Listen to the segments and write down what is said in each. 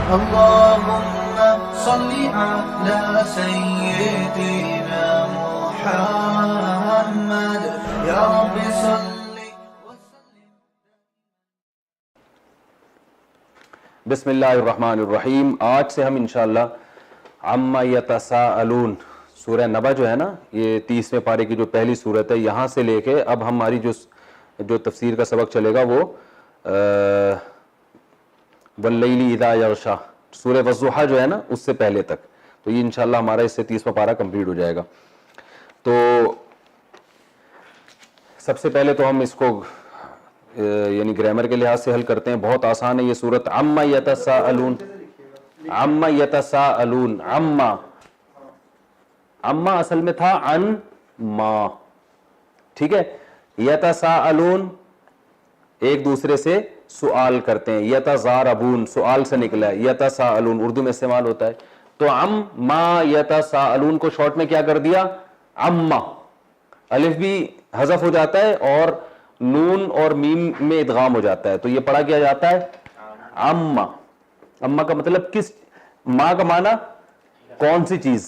اللهم صل على سيدنا محمد يا رب صل وسلم. بسم اللہ الرحمن الرحیم. آج سے ہم انشاءاللہ عما یتساءلون سورہ نبا جو ہے نا، یہ 30ویں پارے کی جو پہلی سورت ہے، یہاں سے لے کے اب ہماری جو تفسیر کا سبق چلے گا وہ واللیل اذا یغشا سورہ والضحیٰ جو ہے نا اس سے پہلے تک. تو یہ انشاءاللہ ہمارا اس سے 30واں پارہ کمپلیٹ ہو جائے گا. تو سب سے پہلے تو ہم اس کو یعنی گرامر کے لحاظ سے حل کرتے ہیں. بہت آسان ہے یہ سورت. عما یتساءلون، عما یتساءلون، عما اصل میں تھا عن ما، ٹھیک ہے. یتساءلون ایک دوسرے سے سوال کرتے ہیں. یتزاربون سوال سے نکلا ہے. یتساءلون اردو میں استعمال ہوتا ہے. تو عما یتساءلون کو شارٹ میں کیا کر دیا؟ عما. الف بھی حذف ہو جاتا ہے اور نون اور میم میں ادغام ہو جاتا ہے، تو یہ پڑھا کیا جاتا ہے عما. عما کا مطلب کس، ما کا معنی کون سی چیز،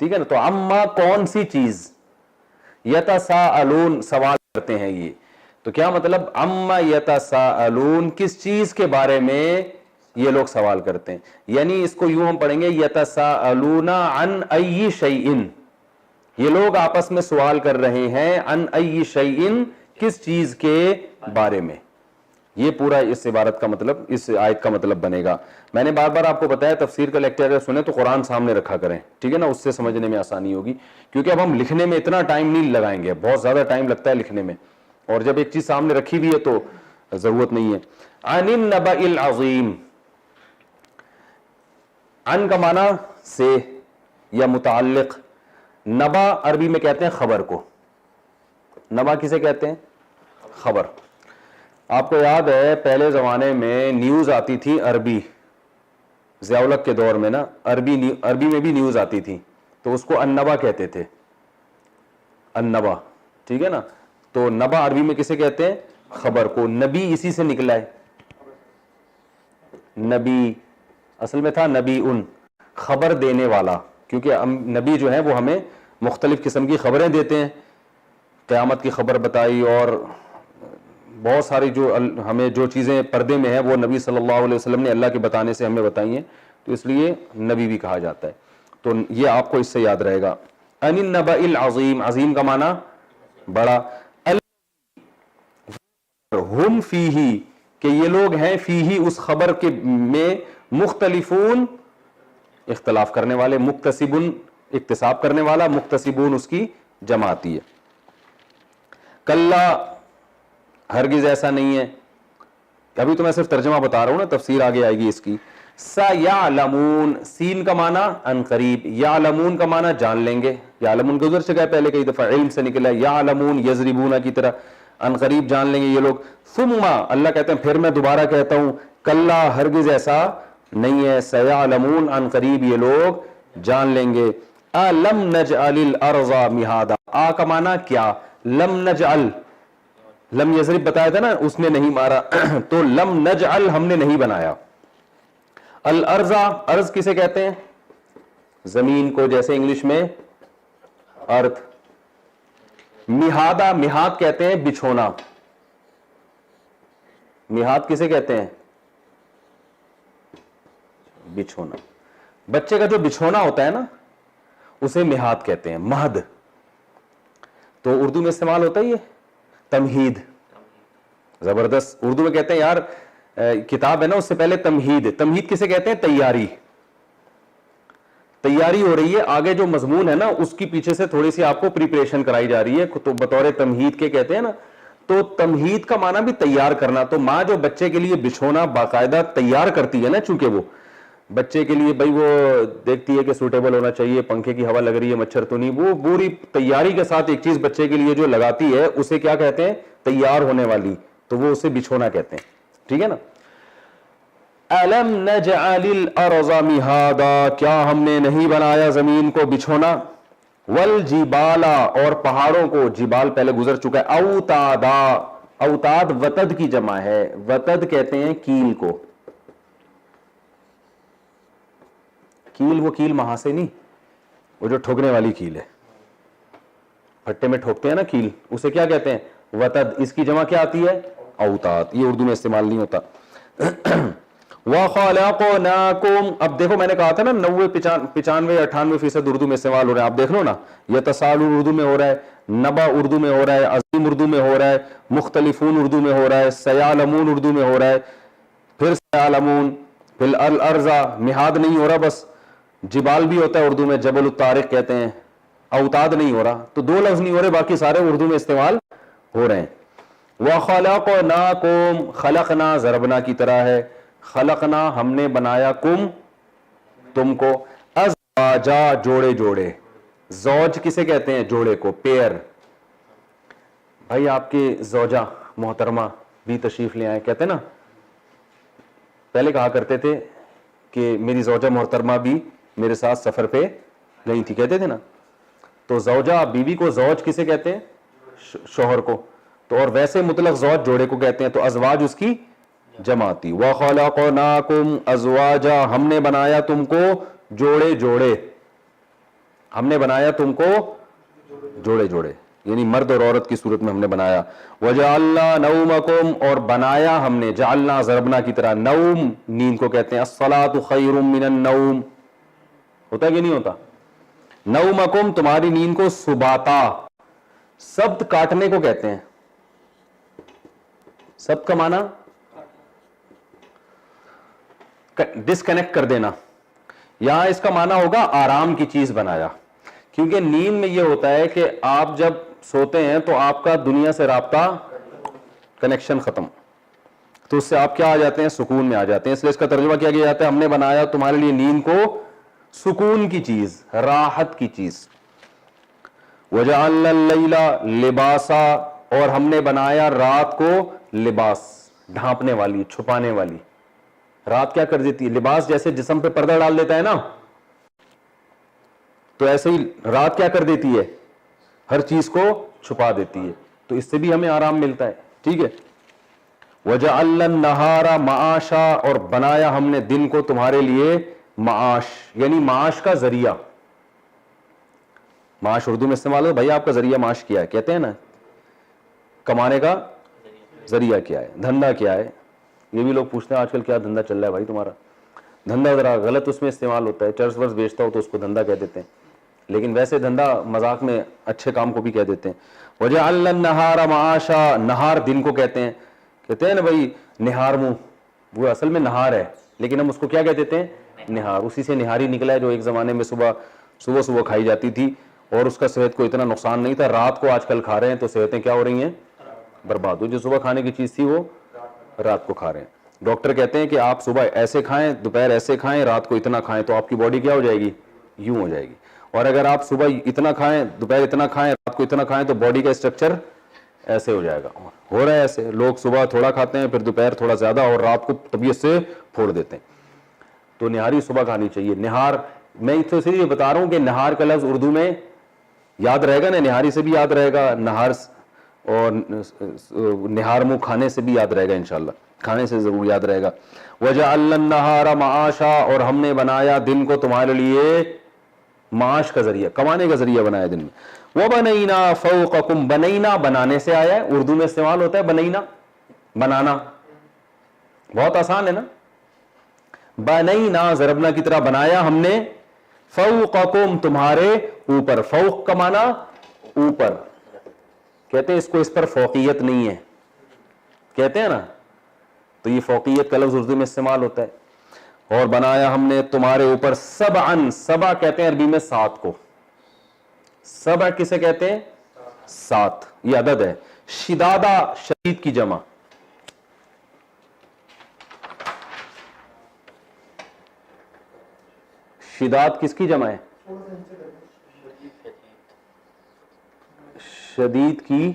ٹھیک ہے نا. تو عما کون سی چیز، یتساءلون سوال کرتے ہیں. یہ تو کیا مطلب عما یتساءلون کس چیز کے بارے میں یہ لوگ سوال کرتے ہیں. یعنی اس کو یوں ہم پڑھیں گے یتساءلون عن ای شیء، یہ لوگ آپس میں سوال کر رہے ہیں عن ای شیء کس چیز کے بارے میں. یہ پورا اس عبارت کا مطلب، اس آیت کا مطلب بنے گا. میں نے بار بار آپ کو بتایا تفسیر کا لیکچر اگر سنیں تو قرآن سامنے رکھا کریں، ٹھیک ہے نا، اس سے سمجھنے میں آسانی ہوگی. کیونکہ اب ہم لکھنے میں اتنا ٹائم نہیں لگائیں گے، بہت زیادہ ٹائم لگتا ہے لکھنے میں، اور جب ایک چیز سامنے رکھی ہوئی ہے تو ضرورت نہیں ہے. عن النبأ العظیم، عن کا معنی سے یا متعلق. نبا عربی میں کہتے ہیں خبر کو. نبا کسے کہتے ہیں؟ خبر. آپ کو یاد ہے پہلے زمانے میں نیوز آتی تھی عربی، ضیاء الحق کے دور میں نا عربی میں بھی نیوز آتی تھی، تو اس کو النبا کہتے تھے. النبا، ٹھیک ہے نا. تو نبا عربی میں کسے کہتے ہیں؟ خبر کو. نبی اسی سے نکلا ہے. نبی اصل میں تھا نبی ان، خبر دینے والا. کیونکہ نبی جو ہیں وہ ہمیں مختلف قسم کی خبریں دیتے ہیں. قیامت کی خبر بتائی اور بہت ساری جو ہمیں جو چیزیں پردے میں ہیں وہ نبی صلی اللہ علیہ وسلم نے اللہ کے بتانے سے ہمیں بتائی ہیں، تو اس لیے نبی بھی کہا جاتا ہے. تو یہ آپ کو اس سے یاد رہے گا. عن النبأ العظیم، عظیم کا معنی بڑا. ہم فیہ کہ یہ لوگ ہیں، فیہ اس خبر کے میں، مختلفون اختلاف کرنے والے، مکتسبون اکتساب کرنے والا، مکتسبون اس کی جمع آتی ہے. کلا ہرگز ایسا نہیں ہے. ابھی تو میں صرف ترجمہ بتا رہا ہوں نا، تفسیر آگے آئے گی اس کی. سیعلمون، سین کا معنی ان قریب، یعلمون کا معنی جان لیں گے. یعلمون گزر چکا ہے پہلے کئی دفعہ، علم سے نکلا ہے. یعلمون یضربون کی طرح ان قریب جان لیں گے یہ لوگ. ثم اللہ کہتے ہیں پھر میں دوبارہ کہتا ہوں، کلا ہرگز ایسا نہیں ہے. سیعلمون ان قریب یہ لوگ جان لیں گے. لم نجعل الارض مہادا، آ کا معنی کیا، لم نجعل، لم یضرب بتایا تھا نا اس نے نہیں مارا، تو لم نجعل ہم نے نہیں بنایا. الارض، ارض کسے کہتے ہیں؟ زمین کو، جیسے انگلش میں ارتھ. مہادا، مہاد کہتے ہیں بچھونا. مہاد کسے کہتے ہیں؟ بچھونا. بچے کا جو بچھونا ہوتا ہے نا اسے مہاد کہتے ہیں. مہد تو اردو میں استعمال ہوتا ہے یہ تمہید. زبردست. اردو میں کہتے ہیں یار کتاب ہے نا اس سے پہلے تمہید. تمہید کسے کہتے ہیں؟ تیاری. تیاری ہو رہی ہے، آگے جو مضمون ہے نا اس کی پیچھے سے تھوڑی سی آپ کو پریپریشن کرائی جا رہی ہے، تو بطور تمہید کے کہتے ہیں نا. تو تمہید کا معنی بھی تیار کرنا. تو ماں جو بچے کے لیے بچھونا باقاعدہ تیار کرتی ہے نا، چونکہ وہ بچے کے لیے بھائی وہ دیکھتی ہے کہ سوٹیبل ہونا چاہیے، پنکھے کی ہوا لگ رہی ہے، مچھر تو نہیں، وہ پوری تیاری کے ساتھ ایک چیز بچے کے لیے جو لگاتی ہے اسے کیا کہتے ہیں؟ تیار ہونے والی. تو وہ اسے بچھونا کہتے ہیں، ٹھیک ہے نا. أَلَمْ نَجْعَلِ الْأَرْضَ مِهَادًا، کیا ہم نے نہیں بنایا زمین کو بچھونا. وَالْجِبَالَ اور پہاڑوں کو، جبال پہلے گزر چکا ہے. أَوْتَادًا، اوتاد وتد کی جمع ہے. وتد کہتے ہیں کیل کو. کیل وہ کیل وہاں سے نہیں, وہ جو ٹھوکنے والی کیل ہے, پھٹے میں ٹھوکتے ہیں نا کیل, اسے کیا کہتے ہیں, وتد. اس کی جمع کیا آتی ہے, اوتاد. یہ اردو میں استعمال نہیں ہوتا. وَخَلَقْنَاكُمْ, اب دیکھو میں نے کہا تھا نا 95-98% اردو میں استعمال ہو رہا ہے. آپ دیکھ لو نا, یتساءلون اردو میں ہو رہا ہے, نبا اردو میں ہو رہا ہے, عظیم اردو میں ہو رہا ہے, مختلفون اردو میں ہو رہا ہے, سیعلمون اردو میں ہو رہا ہے, پھر سیعلمون, پھر الارض مہاد نہیں ہو رہا, بس جبال بھی ہوتا ہے اردو میں, جبل الطارق کہتے ہیں, اوتاد نہیں ہو رہا. تو 2 لفظ نہیں ہو رہے, باقی سارے اردو میں استعمال ہو رہے ہیں. وَخَلَقْنَاكُمْ, خلقنا ضربنا کی طرح ہے, خلقنا ہم نے بنایا, کم تم کو, ازواجا جوڑے جوڑے. زوج کسے کہتے ہیں, جوڑے کو, پیئر. بھائی آپ کے زوجہ محترمہ بھی تشریف لے آئے, کہتے ہیں نا, پہلے کہا کرتے تھے کہ میری زوجہ محترمہ بھی میرے ساتھ سفر پہ گئی تھی, کہتے تھے نا. تو زوجہ بیوی کو زوج کسے کہتے ہیں, شوہر کو. تو اور ویسے مطلق زوج جوڑے کو کہتے ہیں, تو ازواج اس کی جمع آتی. وَخَلَقْنَاكُمْ أَزْوَاجًا, ہم نے بنایا تم کو جوڑے جوڑے, ہم نے بنایا تم کو جوڑے جوڑے, یعنی مرد اور عورت کی صورت میں ہم نے بنایا. وَجَعَلْنَا نَوْمَكُمْ, اور بنایا ہم نے, جعلنا ضربنا کی طرح, نوم نیند کو کہتے ہیں. الصلاۃ خیر من النوم, ہوتا ہے کہ نہیں ہوتا, نومکم تمہاری نیند کو, سباتا, سبت کاٹنے کو کہتے ہیں. سبت کا معنی ڈسکنیکٹ کر دینا, یہاں اس کا معنی ہوگا آرام کی چیز بنایا. کیونکہ نیند میں یہ ہوتا ہے کہ آپ جب سوتے ہیں تو آپ کا دنیا سے رابطہ, کنیکشن ختم, تو اس سے آپ کیا آ جاتے ہیں, سکون میں آ جاتے ہیں. اس لیے اس کا ترجمہ کیا گیا جاتا ہے, ہم نے بنایا تمہارے لیے نیند کو سکون کی چیز, راحت کی چیز. وَجَعَلْنَا اللَّيْلَ لِبَاسًا, اور ہم نے بنایا رات کو لباس, ڈھانپنے والی, چھپانے والی. رات کیا کر دیتی ہے, لباس جیسے جسم پہ پردہ ڈال دیتا ہے نا, تو ایسے ہی رات کیا کر دیتی ہے, ہر چیز کو چھپا دیتی ہے. تو اس سے بھی ہمیں آرام ملتا ہے. ٹھیک ہے. وَجَعَلْنَا النَّهَارَ مَعَاشًا, اور بنایا ہم نے دن کو تمہارے لیے معاش, یعنی معاش کا ذریعہ. معاش اردو میں استعمال ہو, بھائی آپ کا ذریعہ معاش کیا ہے, کہتے ہیں نا, کمانے کا ذریعہ کیا ہے, دھندا کیا ہے. یہ بھی لوگ پوچھتے ہیں آج کل کیا دھندا چل رہا ہے بھائی تمہارا. دھندا ذرا غلط اس میں استعمال ہوتا ہے, چرس ورس بیچتا ہو تو اس کو دھندا کہہ دیتے ہیں, لیکن ویسے دھندا مذاق میں اچھے کام کو بھی کہہ دیتے ہیں. وَجَعَلْنَا النَّهَارَ مَعَاشًا, نہار دن کو کہتے ہیں. کہتے ہیں نا بھائی نہار منہ, وہ اصل میں نہار ہے, لیکن ہم اس کو کیا کہہ دیتے ہیں, نہار. اسی سے نہاری نکلا ہے جو ایک زمانے میں صبح کھائی جاتی تھی, اور اس کا صحت کو اتنا نقصان نہیں تھا. رات کو آج کل کھا رہے ہیں تو صحتیں کیا ہو رہی ہیں, برباد ہو. جو صبح کھانے کی چیز تھی وہ رات کو کھا رہے ہیں. ڈاکٹر کہتے ہیں کہ آپ صبح ایسے کھائیں, دوپہر ایسے کھائیں, رات کو اتنا کھائیں, تو آپ کی باڈی کیا ہو جائے گی, یوں ہو جائے گی. اور اگر آپ صبح اتنا کھائیں, دوپہر اتنا کھائیں, رات کو اتنا کھائیں, تو باڈی کا اسٹرکچر ایسے ہو جائے گا. ہو رہا ہے ایسے, لوگ صبح تھوڑا کھاتے ہیں, پھر دوپہر تھوڑا زیادہ, اور رات کو طبیعت سے پھوڑ دیتے ہیں. تو نہاری صبح کھانی چاہیے. نہار میں تو اس لیے بتا رہا ہوں کہ نہار کا لفظ اردو میں یاد رہے گا نا, نہاری سے بھی یاد رہے گا, نہار اور نہار منہ کھانے سے بھی یاد رہے گا انشاءاللہ, کھانے سے ضرور یاد رہے گا. وَجَعَلْنَا النَّهَارَ مَعَاشًا, اور ہم نے بنایا دن کو تمہارے لیے معاش کا ذریعہ, کمانے کا ذریعہ بنایا دن میں. وَبَنَيْنَا فَوْقَكُمْ, بنینا بنانے سے آیا ہے, اردو میں استعمال ہوتا ہے بنینا, بنانا. بہت آسان ہے نا. بنینا ضربنا کی طرح بنایا ہم نے, فوقکم تمہارے اوپر. فوق کا معنی اوپر, کہتے ہیں اس کو, اس پر فوقیت نہیں ہے, کہتے ہیں نا, تو یہ فوقیت کا لفظ اردو میں استعمال ہوتا ہے. اور بنایا ہم نے تمہارے اوپر سبعن, سبع کہتے ہیں عربی میں 7 کو. سبع کسے کہتے ہیں, 7, یہ عدد ہے. شدادہ شدید کی جمع, شداد کس کی جمع ہے, شدید کی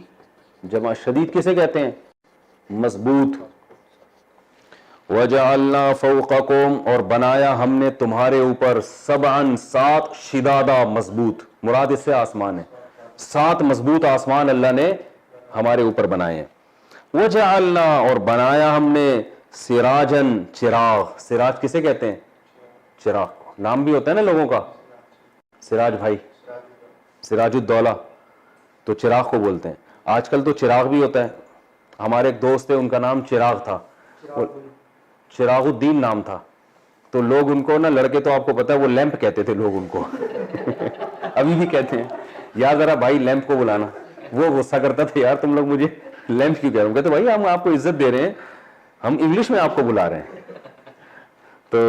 جمع. شدید کسے کہتے ہیں, مضبوط. وَجَعَلْنَا فَوْقَكُمْ, اور بنایا ہم نے تمہارے اوپر, سبعن 7, شدادہ مضبوط, مراد اس سے آسمان ہے. 7 مضبوط آسمان اللہ نے ہمارے اوپر بنائے ہیں. وَجَعَلْنَا, اور بنایا ہم نے, سراجن چراغ. سراج کسے کہتے ہیں, چراغ. نام بھی ہوتا ہے نا لوگوں کا, سراج بھائی, سراج الدولہ, تو چراغ کو بولتے ہیں. آج کل تو چراغ بھی ہوتا ہے. ہمارے ایک دوست تھے, ان کا نام چراغ تھا, چراغ الدین نام تھا, تو لوگ ان کو نا, لڑکے تو آپ کو پتا ہے وہ لیمپ کہتے تھے لوگ ان کو ابھی بھی کہتے ہیں, یا ذرا بھائی لیمپ کو بلانا. وہ غصہ کرتا تھا, یار تم لوگ مجھے لیمپ کیوں کہہ رہے ہو؟ کہتے بھائی ہم آپ کو عزت دے رہے ہیں, ہم انگلش میں آپ کو بلا رہے ہیں. تو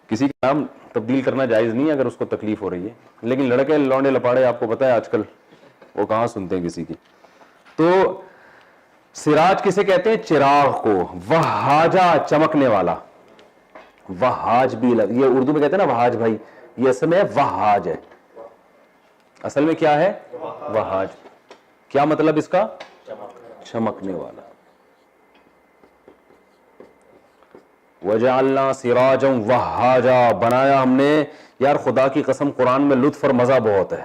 کسی کا نام تبدیل کرنا جائز نہیں ہے اگر اس کو تکلیف ہو رہی ہے, لیکن لڑکے لونڈے لپاڑے آپ کو پتا ہے آج کل وہ کہاں سنتے ہیں کسی کی. تو سراج کسے کہتے ہیں؟ چراغ کو. وہاجا, چمکنے والا. وہاج بھی یہ اردو میں کہتے ہیں نا وہاج بھائی, یہ اصل میں وہاج ہے. اصل میں کیا ہے؟ وہاج. کیا مطلب اس کا؟ چمکنے والا. وجعلنا سراجا وہاجا, بنایا ہم نے. یار خدا کی قسم قرآن میں لطف اور مزہ بہت ہے.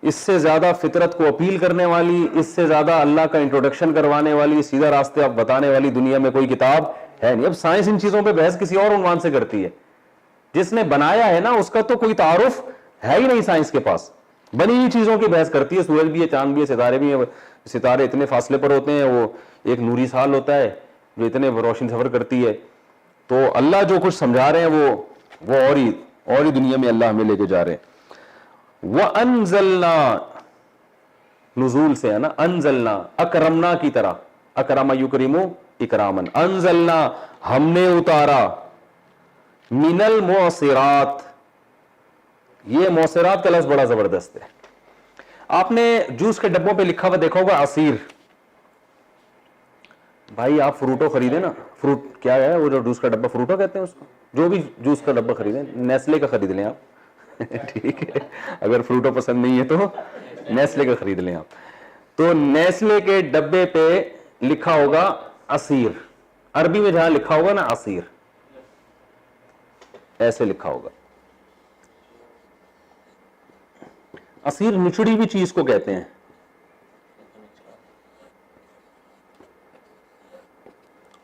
اس سے زیادہ فطرت کو اپیل کرنے والی, اس سے زیادہ اللہ کا انٹروڈکشن کروانے والی, سیدھا راستے اب بتانے والی دنیا میں کوئی کتاب ہے نہیں. اب سائنس ان چیزوں پہ بحث کسی اور عنوان سے کرتی ہے. جس نے بنایا ہے نا اس کا تو کوئی تعارف ہے ہی نہیں سائنس کے پاس. بنی ہوئی چیزوں کی بحث کرتی ہے. سورج بھی ہے, چاند بھی ہے, ستارے بھی ہیں. ستارے اتنے فاصلے پر ہوتے ہیں, وہ ایک نوری سال ہوتا ہے جو اتنے روشن سفر کرتی ہے. تو اللہ جو کچھ سمجھا رہے ہیں وہ اور ہی دنیا میں اللہ ہمیں لے کے جا رہے ہیں. وَأَنزَلْنَا, نزول سے ہے نا, انزلنا, اکرمنا کی طرح, اکرم یکرمو اکرامن. انزلنا, ہم نے اتارا, من المعصرات. یہ معصرات کا لفظ بڑا زبردست ہے. آپ نے جوس کے ڈبوں پہ لکھا ہوا دیکھا ہوگا عصیر. بھائی آپ فروٹو خریدیں نا, فروٹ کیا ہے وہ جو جوس کا ڈبہ, فروٹو کہتے ہیں اس کو, جو بھی جوس کا ڈبہ خریدیں, نیسلے کا خرید لیں آپ ٹھیک ہے, اگر فروٹو پسند نہیں ہے تو نیسلے کا خرید لیں آپ. تو نیسلے کے ڈبے پہ لکھا ہوگا عصیر. عربی میں جہاں لکھا ہوگا نا عصیر, ایسے لکھا ہوگا. عصیر نچڑی ہوئی چیز کو کہتے ہیں.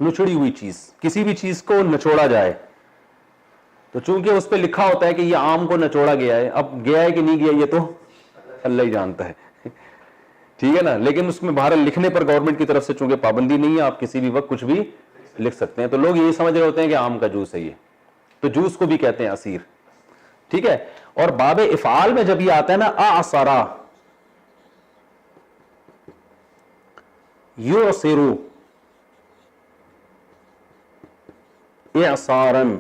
نچڑی ہوئی چیز, کسی بھی چیز کو نچوڑا جائے تو چونکہ اس پہ لکھا ہوتا ہے کہ یہ آم کو نچوڑا گیا ہے, اب گیا ہے کہ نہیں گیا یہ تو اللہ ہی جانتا ہے, ٹھیک ہے نا. لیکن اس میں بہرحال لکھنے پر گورنمنٹ کی طرف سے چونکہ پابندی نہیں ہے, آپ کسی بھی وقت کچھ بھی لکھ سکتے ہیں. تو لوگ یہی سمجھ رہے ہوتے ہیں کہ آم کا جوس ہے یہ, تو جوس کو بھی کہتے ہیں عصیر, ٹھیک ہے. اور باب افعال میں جب یہ آتا ہے نا اعصرا یعصرو اعصارن,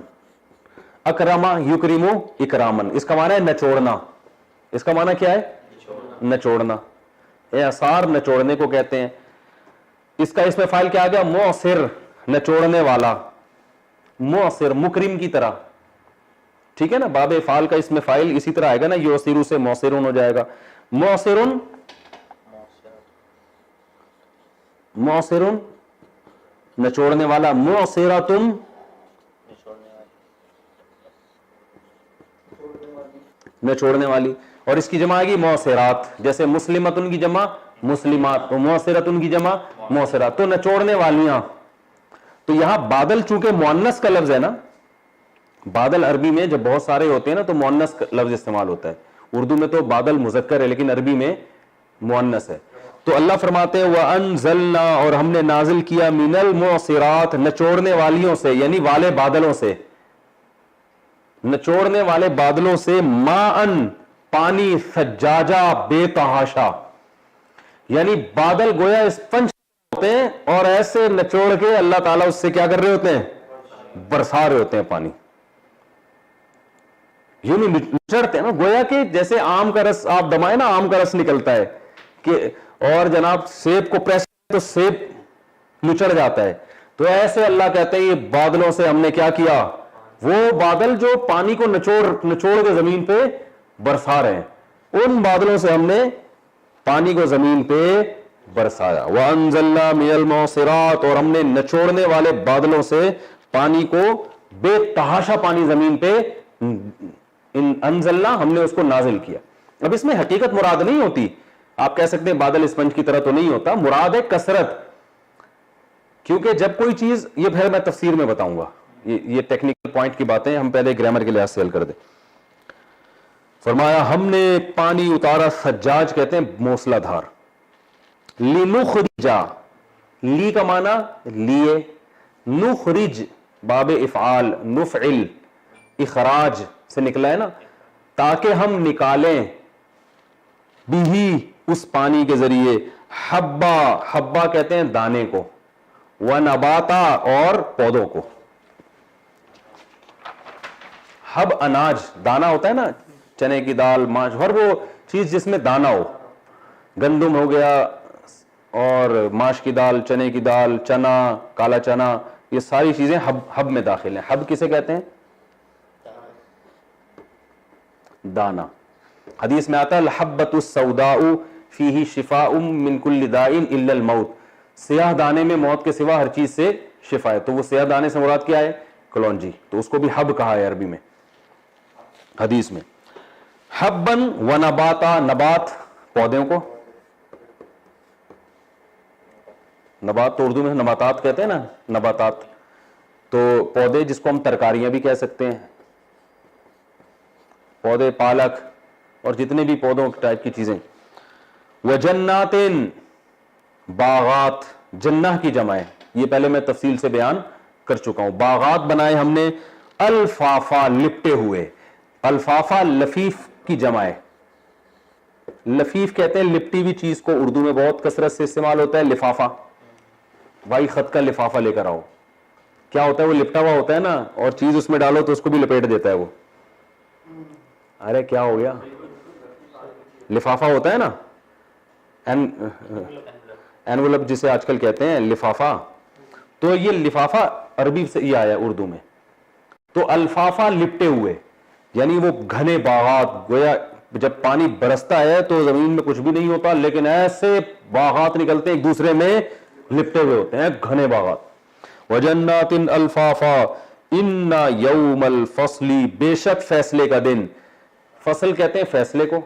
اکرما یکرمو اکرامن, اس کا معنی ہے نچوڑنا. اس کا معنی کیا ہے؟ نچوڑنا. اعصار نچوڑنے کو کہتے ہیں. اس کا اس میں فاعل کیا آ گیا؟ معصر, نچوڑنے والا. معصر, مکرم کی طرح, ٹھیک ہے نا. باب افعال کا اس میں فاعل اسی طرح آئے گا نا, یعصرو سے معصرون ہو جائے گا. معصرن, معصرن نچوڑنے والا. معصرتن نچوڑنے والی. اور اس کی جمع آئے گی معصرات, جیسے مسلمتن کی جمع مسلمات, معصرتن کی جمع معصرات, تو نچوڑنے والیاں. تو یہاں بادل چونکہ مؤنث کا لفظ ہے نا, بادل عربی میں جب بہت سارے ہوتے ہیں نا تو مؤنث کا لفظ استعمال ہوتا ہے. اردو میں تو بادل مذکر ہے لیکن عربی میں مؤنث ہے. تو اللہ فرماتے ہیں وَأَنزَلْنَا, اور ہم نے نازل کیا, مِنَ الْمُعْصِرَاتِ, نچوڑنے والیوں سے, یعنی والے بادلوں سے, نچوڑنے والے بادلوں سے, ماءً, پانی, ثجاجا, بے تحاشا. یعنی بادل گویا اسپنج ہوتے ہیں اور ایسے نچوڑ کے اللہ تعالیٰ اس سے کیا کر رہے ہوتے ہیں؟ برسا رہے ہوتے ہیں پانی. یوں نچڑتے ہیں نا, گویا کہ جیسے آم کا رس آپ دمائیں نا, آم کا رس نکلتا ہے کہ, اور جناب سیب کو پریس تو سیب نچڑ جاتا ہے. تو ایسے اللہ کہتے ہیں یہ بادلوں سے ہم نے کیا کیا, وہ بادل جو پانی کو نچوڑ کے زمین پہ برسا رہے ہیں, ان بادلوں سے ہم نے پانی کو زمین پہ برسایا. وَأَنزَلْنَا مِنَ الْمُعْصِرَاتِ, اور ہم نے نچوڑنے والے بادلوں سے پانی کو, بے تحاشا پانی زمین پہ, انزلنا, ہم نے اس کو نازل کیا. اب اس میں حقیقت مراد نہیں ہوتی, آپ کہہ سکتے ہیں بادل اسپنج کی طرح تو نہیں ہوتا, مراد ہے کثرت. کیونکہ جب کوئی چیز, یہ پھر میں تفسیر میں بتاؤں گا, یہ ٹیکنیکل پوائنٹ کی باتیں ہم پہلے گرامر کے لحاظ سے حل کر دیں. فرمایا ہم نے پانی اتارا، سجاج کہتے ہیں موسلا دھار. لنخرجا، لی کا معنی لیے، نخرج باب افعال، نفعل اخراج سے نکلا ہے نا، تاکہ ہم نکالیں بھی اس پانی کے ذریعے حبا، حبا کہتے ہیں دانے کو، ونباتا اور پودوں کو. حب اناج، دانا ہوتا ہے نا، چنے کی دال، ماش، ہر وہ چیز جس میں دانا ہو، گندم ہو گیا اور ماش کی دال، چنے کی دال، چنا، کالا چنا، یہ ساری چیزیں حب میں داخل ہیں. حب کسے کہتے ہیں؟ دانا. حدیث میں آتا ہے الحبۃ السوداء فیہ شفاء من کل داء الا الموت، سیاہ دانے میں موت کے سوا ہر چیز سے شفا ہے. تو وہ سیاہ دانے سے مراد کیا ہے؟ کلونجی، تو اس کو بھی حب کہا ہے عربی میں حدیث میں. حبن و نباتا، نبات پودوں کو، نبات تو اردو میں نباتات کہتے ہیں نا، نباتات تو پودے جس کو ہم ترکاریاں بھی کہہ سکتے ہیں، پودے، پالک اور جتنے بھی پودوں ٹائپ کی چیزیں. وجنات، باغات، جنہ کی جمع ہے، یہ پہلے میں تفصیل سے بیان کر چکا ہوں. باغات بنائے ہم نے، الفافا لپٹے ہوئے، الفافا لفیف کی جمع ہے. لفیف کہتے ہیں لپٹی ہوئی چیز کو، اردو میں بہت کثرت سے استعمال ہوتا ہے لفافہ. بھائی خط کا لفافہ لے کر آؤ، کیا ہوتا ہے؟ وہ لپٹا ہوا ہوتا ہے نا، اور چیز اس میں ڈالو تو اس کو بھی لپیٹ دیتا ہے وہ. ارے کیا ہو گیا؟ لفافہ ہوتا ہے نا، اینولپ جسے آج کل کہتے ہیں لفافہ. تو یہ لفافہ عربی سے یہ آیا اردو میں. تو الفافہ لپٹے ہوئے، یعنی وہ گھنے باغات. گویا جب پانی برستا ہے تو زمین میں کچھ بھی نہیں ہوتا، لیکن ایسے باغات نکلتے ہیں ایک دوسرے میں لپٹے ہوئے ہوتے ہیں، گھنے باغات. وجنات الفافا ان یوم الفصل، بے شک فیصلے کا دن. فصل کہتے ہیں فیصلے کو.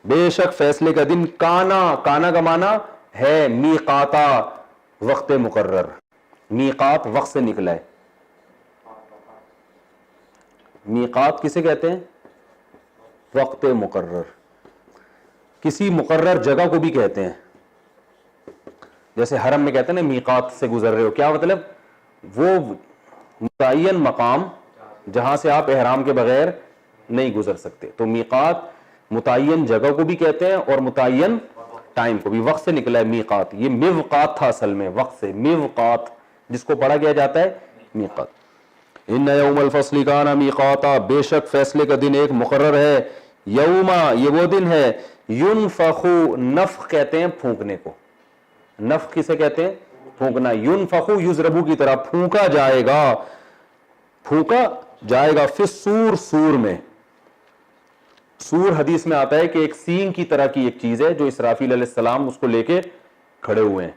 بے شک فیصلے کا دن، کانا، کانا کا معنی ہے میقاتا، وقت مقرر. میقات وقت سے نکلا ہے. میقات کسے کہتے ہیں؟ وقت مقرر. کسی مقرر جگہ کو بھی کہتے ہیں. جیسے حرم میں کہتے ہیں نا میقات سے گزر رہے ہو، کیا مطلب؟ وہ متعین مقام جہاں سے آپ احرام کے بغیر نہیں گزر سکتے. تو میقات متعین جگہ کو بھی کہتے ہیں اور متعین ٹائم کو بھی. وقت سے نکلا ہے میقات. یہ میوقات تھا اصل میں، وقت سے میوقات، جس کو پڑھا گیا جاتا ہے میقات. ان یوم الفصل کان میقاتا، بے شک فیصلے کا دن ایک مقرر ہے. یوما، یہ وہ دن ہے، ینفخ، نفخ کہتے ہیں پھونکنے کو. نفخ کسے کہتے ہیں؟ پھونکنا. ینفخ یضربو کی طرح پھونکا جائے گا، پھونکا جائے گا، فی الصور، سور میں. سور حدیث میں آتا ہے کہ ایک سینگ کی طرح کی ایک چیز ہے جو اسرافیل علیہ السلام اس کو لے کے کھڑے ہوئے ہیں.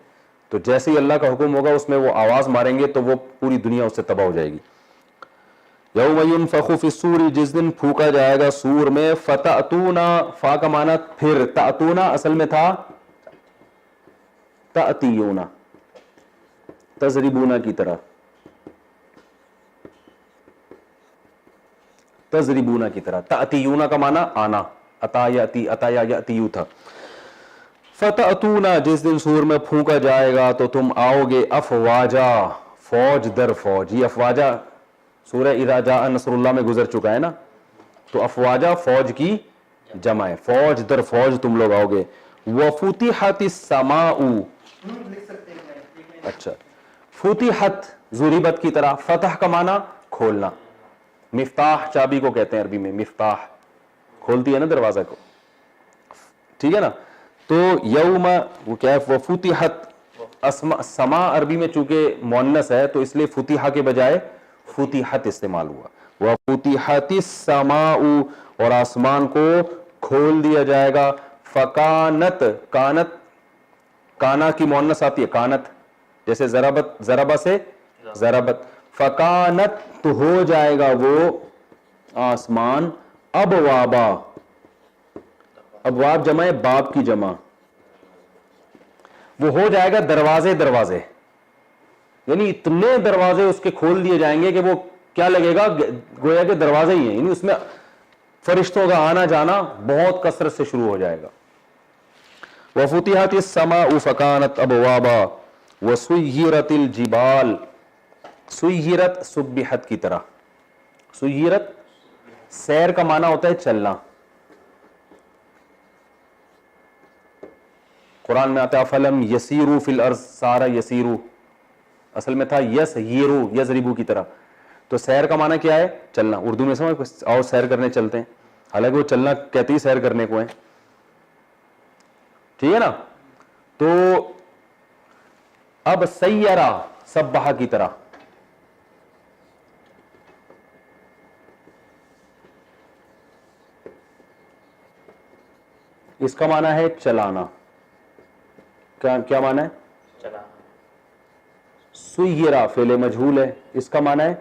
تو جیسے ہی اللہ کا حکم ہوگا اس میں وہ آواز ماریں گے تو وہ پوری دنیا اس سے تباہ ہو جائے گی. یوم ینفخ فی الصور، جس دن پھونکا جائے گا سور میں. فتأتونا، فا کا معنی پھر، تأتونا اصل میں تھا تأتیونا، تضربونا کی طرح، تضربونا کی طرح. تأتیونا کا معنی آنا، اتا یاتی، اتا یاتیو تھا. فتأتونا، جس دن سور میں پھونکا جائے گا تو تم آؤ گے، افواجا، فوج در فوج. یہ افواجا سورہ اذا جاء نصر اللہ میں گزر چکا ہے نا، تو افواجا فوج کی جمع ہے، فوج در فوج تم لوگ آؤ گے. وفتحت السماء، اچھا، فتحت ضربت کی طرح. فتح کا معنی کھولنا. مفتاح چابی کو کہتے ہیں عربی میں، مفتاح کھولتی ہے نا دروازہ کو، ٹھیک ہے نا. تو یوم، وہ کیا ہے، وفتحت سما عربی میں چونکہ مؤنث ہے تو اس لیے فتحہ کے بجائے فتحت استعمال ہوا. وفتحت السماء، اور آسمان کو کھول دیا جائے گا. فکانت، کانت، کانا کی مؤنث آتی ہے کانت، جیسے ضربت، ضربہ سے ضربت. فکانت، تو ہو جائے گا وہ آسمان، ابوابا، ابواب جمع ہے باب کی جمع، وہ ہو جائے گا دروازے دروازے. یعنی اتنے دروازے اس کے کھول دیے جائیں گے کہ وہ کیا لگے گا گویا کہ دروازے ہی ہیں، یعنی اس میں فرشتوں کا آنا جانا بہت کثرت سے شروع ہو جائے گا. وفتحت السماء فکانت ابوابا وسیرت الجبال، سیرت سبحت کی طرح، سیرت سیر کا معنی ہوتا ہے چلنا. قرآن میں آتا ہے فلم یسیرو فی الارض، سارا یسیرو اصل میں تھا یسیرو یضربو کی طرح. تو سیر کا معنی کیا ہے؟ چلنا. اردو میں سمجھ آؤ سیر کرنے چلتے ہیں، حالانکہ وہ چلنا کہتے ہی سیر کرنے کو ہے، ٹھیک ہے نا. تو اب سیرہ سبحہ کی طرح، اس کا معنی ہے چلانا. کیا معنی ہے؟ چلا. سیرہ فعل مجہول ہے، اس کا معنی ہے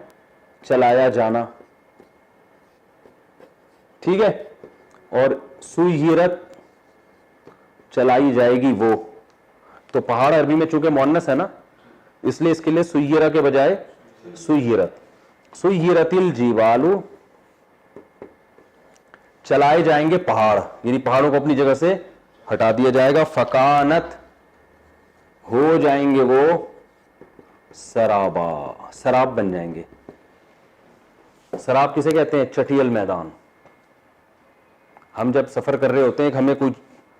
چلایا جانا، ٹھیک ہے. اور سیرت چلائی جائے گی وہ. تو پہاڑ عربی میں چونکہ مؤنث ہے نا، اس لیے اس کے لیے سیرہ کے بجائے سیرت. سیرت الجبال، چلائے جائیں گے پہاڑ، یعنی پہاڑوں کو اپنی جگہ سے ہٹا دیا جائے گا. فکانت، ہو جائیں گے وہ سرابا، سراب بن جائیں گے. سراب کسے کہتے ہیں؟ چٹیل میدان. ہم جب سفر کر رہے ہوتے ہیں کہ ہمیں کوئی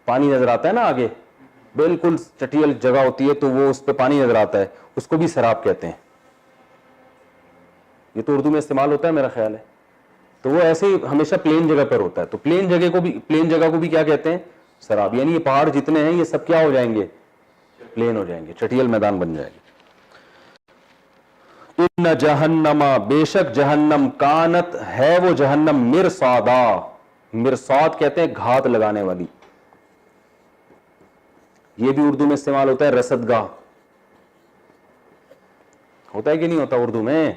پانی نظر آتا ہے نا آگے، بالکل چٹیل جگہ ہوتی ہے تو وہ اس پہ پانی نظر آتا ہے، اس کو بھی سراب کہتے ہیں. یہ تو اردو میں استعمال ہوتا ہے میرا خیال ہے. تو وہ ایسے ہی ہمیشہ پلین جگہ پر ہوتا ہے. تو پلین جگہ کو بھی کیا کہتے ہیں؟ سراب. یعنی یہ پہاڑ جتنے ہیں یہ سب کیا ہو جائیں گے؟ پلین ہو جائیں گے، چٹیل میدان بن جائے گے. ان جہنم، بے شک جہنم، کانت ہے وہ جہنم، مرصادا، مرصاد کہتے ہیں گھات لگانے والی. یہ بھی اردو میں استعمال ہوتا ہے رصدگاہ. ہوتا ہے کہ نہیں ہوتا اردو میں؟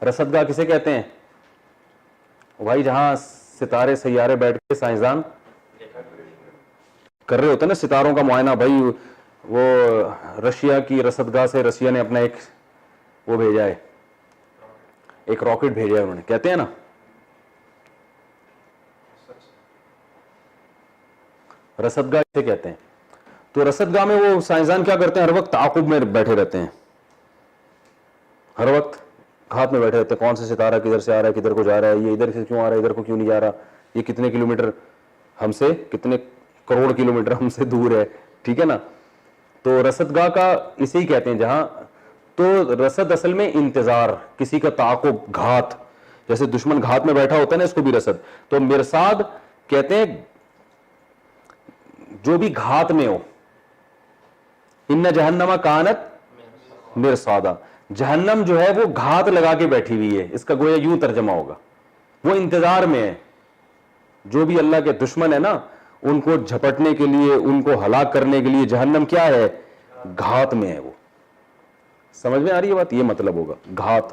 رصدگاہ کسے کہتے ہیں بھائی؟ جہاں ستارے سیارے بیٹھ کے سائنسدان کر رہے ہوتے ہیں نا ستاروں کا معائنہ. بھائی وہ رشیا کی رصدگاہ سے رشیا نے اپنا ایک وہ بھیجا ہے، ایک راکٹ بھیجا ہے انہوں نے، کہتے ہیں نا. رصدگاہ سے کہتے ہیں. تو رصدگاہ میں وہ سائنسدان کیا کرتے ہیں؟ ہر وقت تعاقب میں بیٹھے رہتے ہیں، ہر وقت گھات میں بیٹھے رہتے ہیں. کون سے ستارہ کدھر سے آ رہا ہے، کدھر کو جا رہا ہے، یہ ادھر سے کیوں آ رہا ہے، ادھر کو کیوں نہیں جا رہا، یہ کتنے کلومیٹر ہم سے، کتنے کروڑ کلومیٹر ہم سے دور ہے، ٹھیک ہے نا. تو رصدگاہ کا اسے ہی کہتے ہیں جہاں. تو رصد اصل میں انتظار، کسی کا تعاقب، گھات، جیسے دشمن گھات میں بیٹھا ہوتا ہے نا، اس کو بھی رصد. تو مرصاد کہتے ہیں جو بھی گھات میں ہو. ان جہنم کانت مرصادا، جہنم جو ہے وہ گھات لگا کے بیٹھی ہوئی ہے، اس کا گویا یوں ترجمہ ہوگا، وہ انتظار میں ہے. جو بھی اللہ کے دشمن ہے نا، ان کو جھپٹنے کے لیے، ان کو ہلاک کرنے کے لیے جہنم کیا ہے؟ گھات میں ہے. وہ سمجھ میں آ رہی ہے بات؟ یہ مطلب ہوگا گھات.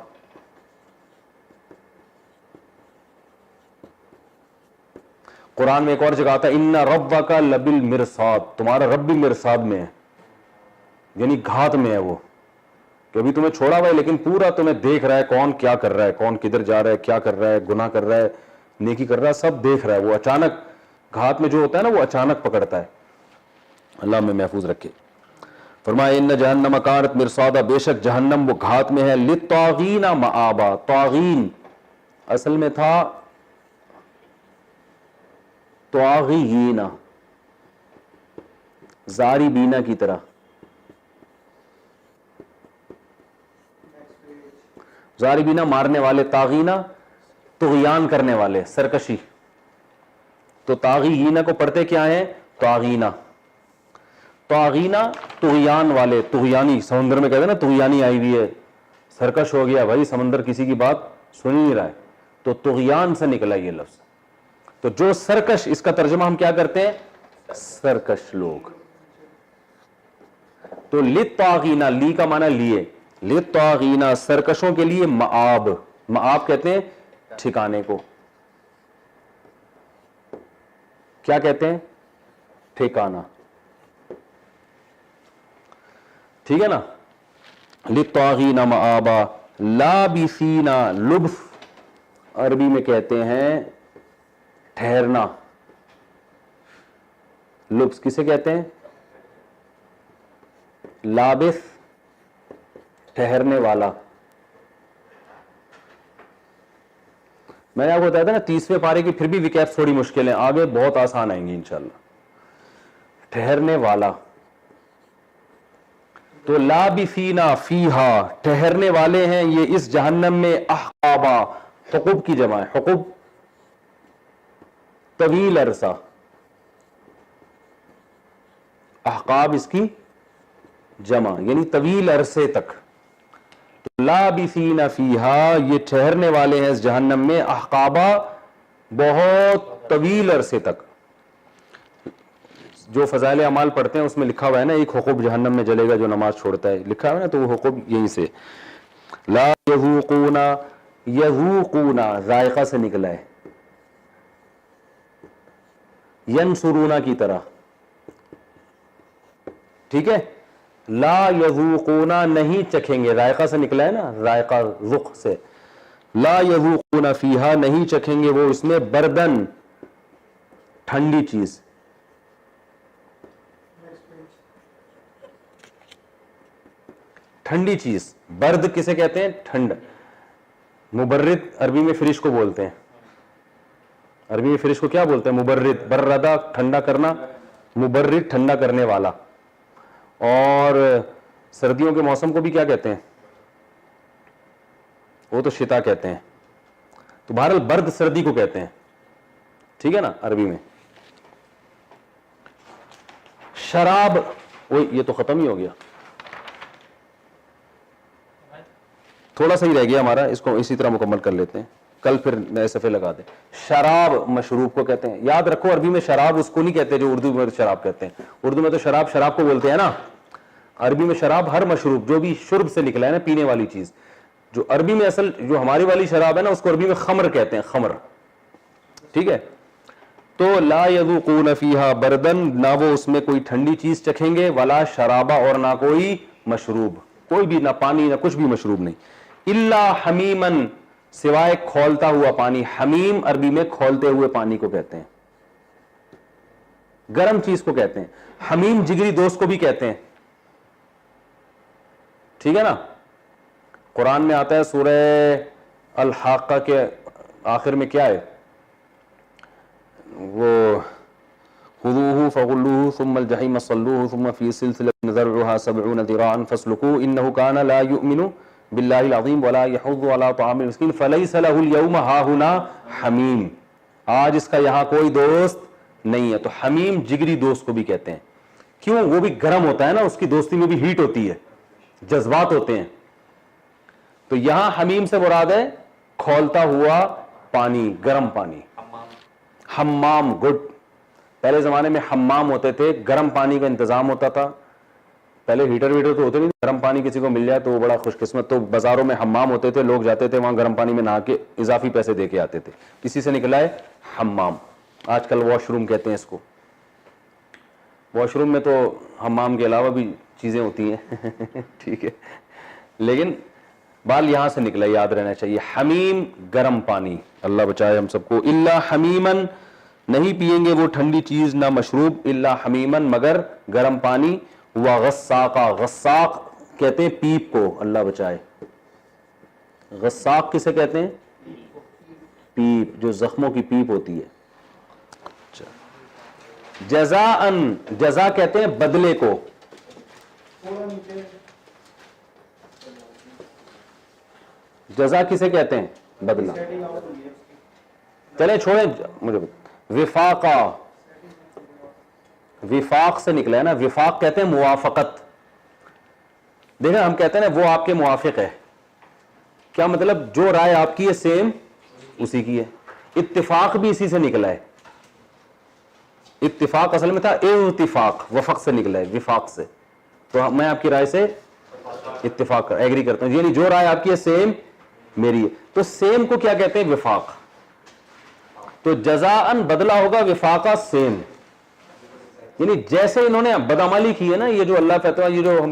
قرآن میں ایک اور جگہ آتا ہے ان ربک لبالمرصاد، تمہارا رب بھی مرصاد میں ہے، یعنی گھات میں ہے وہ، کہ ابھی تمہیں چھوڑا ہوا ہے لیکن پورا تمہیں دیکھ رہا ہے، کون کیا کر رہا ہے، کون کدھر جا رہا ہے، کیا کر رہا ہے، گناہ کر رہا ہے، نیکی کر رہا ہے، سب دیکھ رہا ہے. وہ اچانک گھات میں جو ہوتا ہے نا، وہ اچانک پکڑتا ہے. اللہ میں محفوظ رکھے. فرمایا ان جہنم کانت مرصادا، بے شک جہنم وہ گھات میں ہے. للطاغین مآبا، طاغین اصل میں تھا طاغین، زاری بینا کی طرح، زاری بینا مارنے والے، طاغینا طغیان کرنے والے، سرکشی. تو طاغینا کو پڑھتے کیا ہیں؟ طاغینا. طاغینا طغیان والے، طغیانی، سمندر میں کہتے ہیں نا طغیانی آئی ہوئی ہے، سرکش ہو گیا بھائی، سمندر کسی کی بات سن نہیں رہا ہے. تو طغیان سے نکلا یہ لفظ. تو جو سرکش، اس کا ترجمہ ہم کیا کرتے ہیں؟ سرکش لوگ. تو للطاغین، لی کا معنی لیے، للطاغین سرکشوں کے لیے، مآب، مآب کہتے ہیں ٹھکانے کو. کیا کہتے ہیں؟ ٹھکانہ. ٹھیک ہے نا. للطاغین مآبا، لابثین لبث عربی میں کہتے ہیں ٹھہرنا. لبس کسے کہتے ہیں؟ لابث ٹھہرنے والا. میں نے آپ کو بتایا تھا نا 30ویں پارے کی پھر بھی وکیپس تھوڑی مشکل ہیں، آگے بہت آسان آئیں گی انشاءاللہ. ٹھہرنے والا تو لابثینا فیہا ٹھہرنے والے ہیں یہ اس جہنم میں، احقابا حقب کی جمع ہے، حقب طویل عرصہ، احقاب اس کی جمع یعنی طویل عرصے تک. لابثین فیہا یہ ٹھہرنے والے ہیں اس جہنم میں، احقابا بہت طویل عرصے تک. جو فضائل اعمال پڑھتے ہیں اس میں لکھا ہوا ہے نا ایک حقوب جہنم میں جلے گا جو نماز چھوڑتا ہے، لکھا ہوا ہے نا، تو وہ حقوب یہیں سے. لا یذوقون، یذوقون ذائقہ سے نکلا ہے، ینصرون کی طرح، ٹھیک ہے. لا یذوقون نہیں چکھیں گے، ذائقہ سے نکلا ہے نا، ذائقہ ذوق سے. لا یذوقون فیہا نہیں چکھیں گے وہ اس میں، بردن ٹھنڈی چیز، ٹھنڈی چیز. برد کسے کہتے ہیں؟ ٹھنڈ. مبرد عربی میں فریش کو بولتے ہیں، عربی میں فریش کو کیا بولتے ہیں؟ مبرد. بردا ٹھنڈا کرنا، مبرد ٹھنڈا کرنے والا. اور سردیوں کے موسم کو بھی کیا کہتے ہیں؟ وہ تو شتا کہتے ہیں. تو بہرحال برد سردی کو کہتے ہیں، ٹھیک ہے نا عربی میں. شراب، یہ تو ختم ہی ہو گیا، تھوڑا سا ہی رہ گیا ہمارا، اس کو اسی طرح مکمل کر لیتے ہیں، کل پھر نئے صفحے لگا دیں. شراب مشروب کو کہتے ہیں. یاد رکھو عربی میں شراب اس کو نہیں کہتے جو اردو میں شراب کہتے ہیں. اردو میں تو شراب شراب کو بولتے ہیں نا، عربی میں شراب ہر مشروب جو بھی شرب سے نکلا ہے نا، پینے والی چیز. جو عربی میں اصل جو ہماری والی شراب ہے نا اس کو عربی میں خمر کہتے ہیں، خمر، ٹھیک ہے. تو لا یذوقون فیہا بردن، نہ وہ اس میں کوئی ٹھنڈی چیز چکھیں گے، ولا شرابا اور نہ کوئی مشروب، کوئی بھی، نہ پانی نہ کچھ بھی مشروب نہیں. الا حمیمن سوائے کھولتا ہوا پانی. حمیم عربی میں کھولتے ہوئے پانی کو کہتے ہیں، گرم چیز کو کہتے ہیں. حمیم جگری دوست کو بھی کہتے ہیں، ٹھیک ہے نا. قرآن میں آتا ہے سورہ الحاقہ کے آخر میں کیا ہے؟ وہ خذوہ فغلوہ ثم الجحیم صلوہ ثم فی سلسلۃ ذرعہا 70 ذراعا فاسلکوہ انہ کان لا یؤمن باللہ العظیم ولا یحض علی طعام المسکین فلیس لہ اليوم ہاہنا حمیم. آج اس کا یہاں کوئی دوست نہیں ہے. تو حمیم جگری دوست کو بھی کہتے ہیں. کیوں؟ وہ بھی گرم ہوتا ہے نا، اس کی دوستی میں بھی ہیٹ ہوتی ہے، جذبات ہوتے ہیں. تو یہاں حمیم سے مراد ہے کھولتا ہوا پانی، گرم پانی. حمام، گڈ. پہلے زمانے میں حمام ہوتے تھے، گرم پانی کا انتظام ہوتا تھا. پہلے ہیٹر ویٹر تو ہوتے نہیں، گرم پانی کسی کو مل جائے تو وہ بڑا خوش قسمت. تو بازاروں میں حمام ہوتے تھے، لوگ جاتے تھے وہاں گرم پانی میں نہا کے اضافی پیسے دے کے آتے تھے. اسی سے نکلا ہے حمام. آج کل واش روم کہتے ہیں اس کو. واش روم میں تو حمام کے علاوہ بھی چیزیں ہوتی ہیں ٹھیک ہے، لیکن بال یہاں سے نکلا، یاد رہنا چاہیے. حمیم گرم پانی، اللہ بچائے ہم سب کو. الا حمیمن نہیں پیئیں گے وہ ٹھنڈی چیز نہ مشروب، الا حمیمن مگر گرم پانی. وغساقا، غساق کہتے ہیں پیپ کو، اللہ بچائے. غساق کسے کہتے ہیں؟ پیپ، جو زخموں کی پیپ ہوتی ہے. جزاءن، جزا کہتے ہیں بدلے کو. جزا کسے کہتے ہیں؟ بدلہ. چلیں چھوڑیں مجھے. وفاقا، وفاق سے نکلا ہے نا، وفاق کہتے ہیں موافقت. دیکھیں ہم کہتے ہیں نا وہ آپ کے موافق ہے، کیا مطلب؟ جو رائے آپ کی ہے سیم اسی کی ہے. اتفاق بھی اسی سے نکلا ہے. اتفاق اصل میں تھا اتفاق، وفق سے نکلا ہے، وفاق سے. تو میں آپ کی رائے سے اتفاق ایگری کرتا ہوں، یعنی جو رائے آپ کی ہے سیم میری ہے. تو سیم کو کیا کہتے ہیں؟ وفاق. تو جزاءن بدلہ ہوگا، وفاقہ سیم. یعنی جیسے انہوں نے بدعملی کی ہے نا، یہ جو اللہ فتویٰ، یہ جو ہم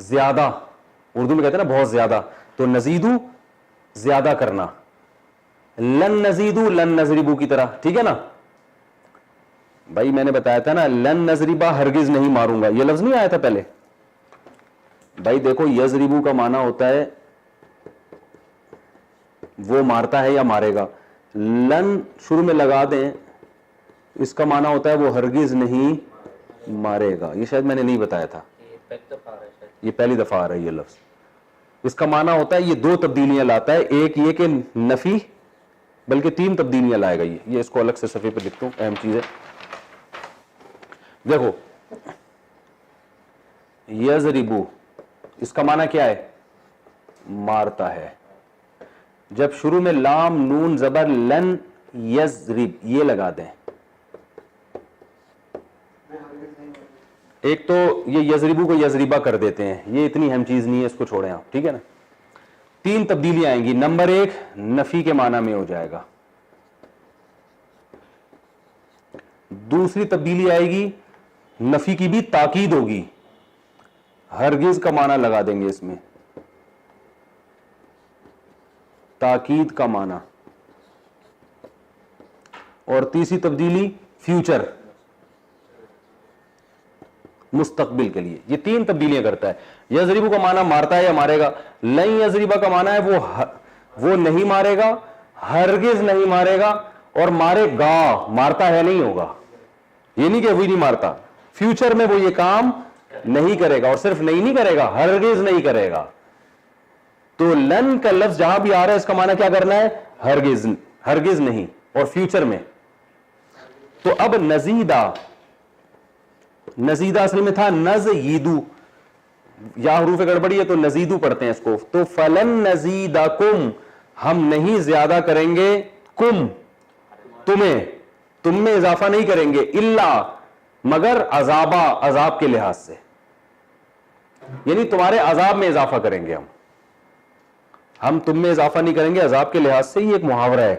زیادہ، اردو میں کہتے ہیں نا بہت زیادہ، تو نزیدو زیادہ کرنا، لن نزیدو لن نضربو کی طرح، ٹھیک ہے نا بھائی. میں نے بتایا تھا نا لن نضربا ہرگز نہیں ماروں گا، یہ لفظ نہیں آیا تھا پہلے بھائی. دیکھو یضربو کا معنی ہوتا ہے وہ مارتا ہے یا مارے گا، لن شروع میں لگا دیں اس کا معنی ہوتا ہے وہ ہرگز نہیں مارے گا. یہ شاید میں نے نہیں بتایا تھا، یہ پہلی دفعہ آ رہا ہے یہ لفظ. اس کا معنی ہوتا ہے یہ دو تبدیلیاں لاتا ہے، ایک یہ کہ نفی، بلکہ تین تبدیلیاں لائے گا. یہ اس کو الگ سے صفحے پہ لکھتا ہوں، اہم چیز ہے. دیکھو یضربو اس کا معنی کیا ہے؟ مارتا ہے. جب شروع میں لام نون زبر لن یضرب یہ لگا دیں، ایک تو یہ یضربو کو یضربا کر دیتے ہیں، یہ اتنی اہم چیز نہیں ہے، اس کو چھوڑیں آپ، ٹھیک ہے نا. تین تبدیلیاں آئیں گی. نمبر ایک نفی کے معنی میں ہو جائے گا. دوسری تبدیلی آئے گی نفی کی بھی تاکید ہوگی، ہرگز کا معنی لگا دیں گے اس میں، تاکید کا معنی. اور تیسری تبدیلی فیوچر، مستقبل کے لیے. یہ تین تبدیلیاں کرتا ہے. یضربو کا معنی مارتا ہے یا مارے گا، لن یضربا کا معنی ہے وہ نہیں مارے گا، ہرگز نہیں مارے گا، اور مارے گا، مارتا ہے نہیں ہوگا. یہ نہیں کہ وہی نہیں مارتا، فیوچر میں وہ یہ کام نہیں کرے گا، اور صرف نہیں کرے گا، ہرگز نہیں کرے گا. تو لن کا لفظ جہاں بھی آ رہا ہے اس کا معنی کیا کرنا ہے؟ ہرگز، ہرگز نہیں، اور فیوچر میں. تو اب نزیدہ، نزیدہ اصل میں تھا نزیدو، یا حروف گڑبڑی ہے تو نزیدو پڑھتے ہیں اس کو. تو فلن نزیدکم ہم نہیں زیادہ کریں گے، کم تمہیں، تم میں اضافہ نہیں کریں گے، الا مگر عذابا عذاب کے لحاظ سے، یعنی تمہارے عذاب میں اضافہ کریں گے ہم تم میں اضافہ نہیں کریں گے عذاب کے لحاظ سے. یہ ایک محاورہ ہے.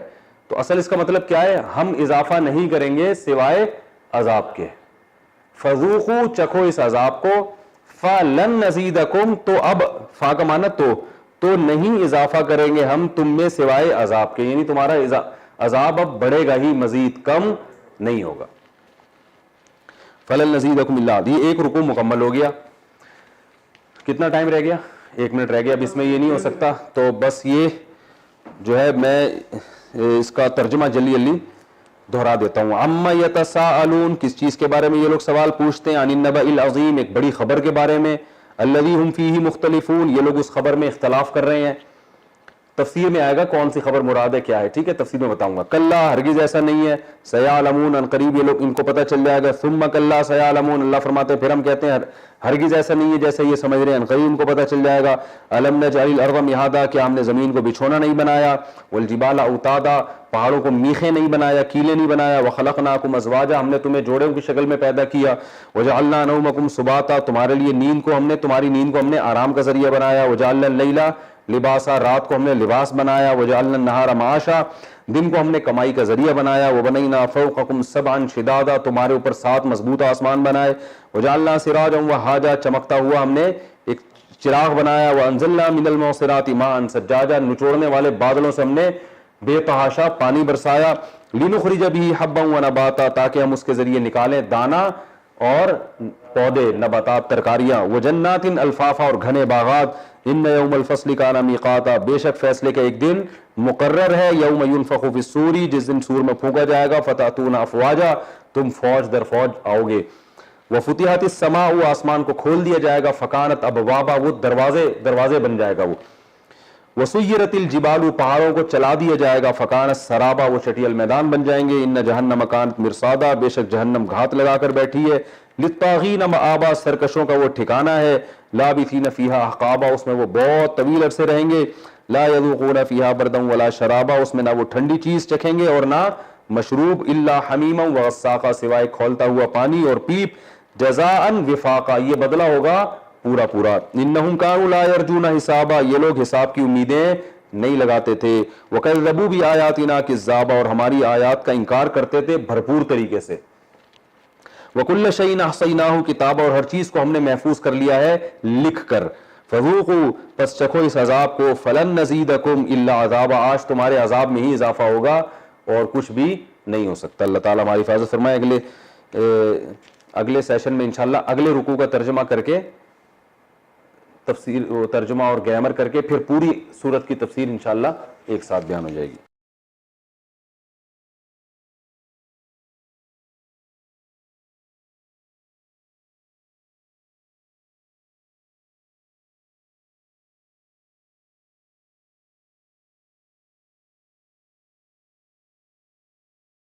تو اصل اس کا مطلب کیا ہے؟ ہم اضافہ نہیں کریں گے سوائے عذاب کے. فذوقوا چکھو اس عذاب کو، فلن نزیدکم تو اب فا کا معنی تو نہیں اضافہ کریں گے ہم تم میں سوائے عذاب کے، یعنی تمہارا عذاب اب بڑھے گا ہی، مزید کم نہیں ہوگا. فلن نزیدکم الا، یہ ایک رکوع مکمل ہو گیا. کتنا ٹائم رہ گیا؟ 1 منٹ رہ گیا. اب اس میں یہ نہیں ہو سکتا تو بس یہ جو ہے میں اس کا ترجمہ جلدی دہرا دیتا ہوں. عما یتساءلون کس چیز کے بارے میں یہ لوگ سوال پوچھتے ہیں؟ عن النبأ العظیم ایک بڑی خبر کے بارے میں. الذی ہم فیہ مختلفون یہ لوگ اس خبر میں اختلاف کر رہے ہیں. تفسیر میں آئے گا کون سی خبر مراد ہے کیا ہے، ٹھیک ہے، تفسیر میں بتاؤں گا. کلا ہرگز ایسا نہیں ہے، سیعلمون ان قریب یہ لوگ ان کو پتہ چل جائے گا. ثم کلا سیعلمون اللہ فرماتے ہیں پھر ہم کہتے ہیں ہرگز ایسا نہیں ہے جیسے یہ سمجھ رہے ہیں، ان قریب ان کو پتہ چل جائے گا. الم نجعل الارض مہادا کیا ہم نے زمین کو بچھونا نہیں بنایا، والجبال اوتادا پہاڑوں کو میخیں نہیں بنایا، کیلیں نہیں بنایا. وخلقناکم ازواجا ہم نے تمہیں جوڑوں کی شکل میں پیدا کیا. وجعلنا نومکم سباتا تمہارے لیے نیند کو ہم نے، تمہاری نیند کو ہم نے آرام کا ذریعہ بنایا. وجعلنا اللیل لباسا رات کو ہم نے لباس بنایا. وجعلنا النہار معاشا دن کو ہم نے کمائی کا ذریعہ بنایا. وبنینا فوقکم سبعا شدادا تمہارے اوپر 7 مضبوط آسمان بنائے. وجعلنا سراجا وہاجا چمکتا ہوا ہم نے ایک چراغ بنایا. وانزلنا من المعصرات ماء ثجاجا نچوڑنے والے بادلوں سے ہم نے بے تحاشا پانی برسایا. لنخرج به حبا ونباتا تاکہ ہم اس کے ذریعے نکالیں دانا اور پودے، نباتات، ترکاریاں. وجنات الفافا اور گھنے باغات. ان یوم الفصل کان میقاتا بے شک فیصلے کا ایک دن مقرر ہے. یوم ينفخ فی الصور جس دن سور میں پھونکا جائے گا. فتاتون افواجا تم فوج در فوج آؤ گے. وفتحت السماء آسمان کو کھول دیا جائے گا. فکانت ابوابا وہ دروازے بن جائے گا وہ. وسیرت الجبال پہاڑوں کو چلا دیا جائے گا. فکانت سرابا وہ چٹیل میدان بن جائیں گے. ان جہنم کانت مرصادا بے شک جہنم گھات لگا کر بیٹھی ہے. للطاغین مآبا سرکشوں کا وہ ٹھکانہ ہے. لابثین فیہا احقابا اس میں وہ بہت طویل عرصے رہیں گے. لا یذوقون فیہا بردا ولا شرابا اس میں نہ وہ ٹھنڈی چیز چکھیں گے اور نہ مشروب. الا حمیما وغساقا سوائے کھولتا ہوا پانی اور پیپ. جزاء وفاقا یہ بدلہ ہوگا پورا پورا. انہم کانوا لا یرجون حسابا یہ لوگ حساب کی امیدیں نہیں لگاتے تھے. وکذبوا بآیاتنا کذابا اور ہماری آیات کا انکار کرتے تھے بھرپور طریقے سے. وَكُلَّ شَيْءٍ أَحْصَيْنَاهُ کتابا، اور ہر چیز کو ہم نے محفوظ کر لیا ہے لکھ کر. فَذُوقُوا پس چکھو اس عذاب کو. فَلَن نَزِيدَكُمْ إِلَّا عَذَابًا آج تمہارے عذاب میں ہی اضافہ ہوگا اور کچھ بھی نہیں ہو سکتا. اللہ تعالیٰ ہماری حفاظت فرمائے. اگلے سیشن میں انشاءاللہ اگلے رکوع کا ترجمہ کر کے تفسیر ترجمہ اور گرامر کر کے پھر پوری سورت کی تفسیر انشاءاللہ ایک ساتھ بیان ہو جائے گی.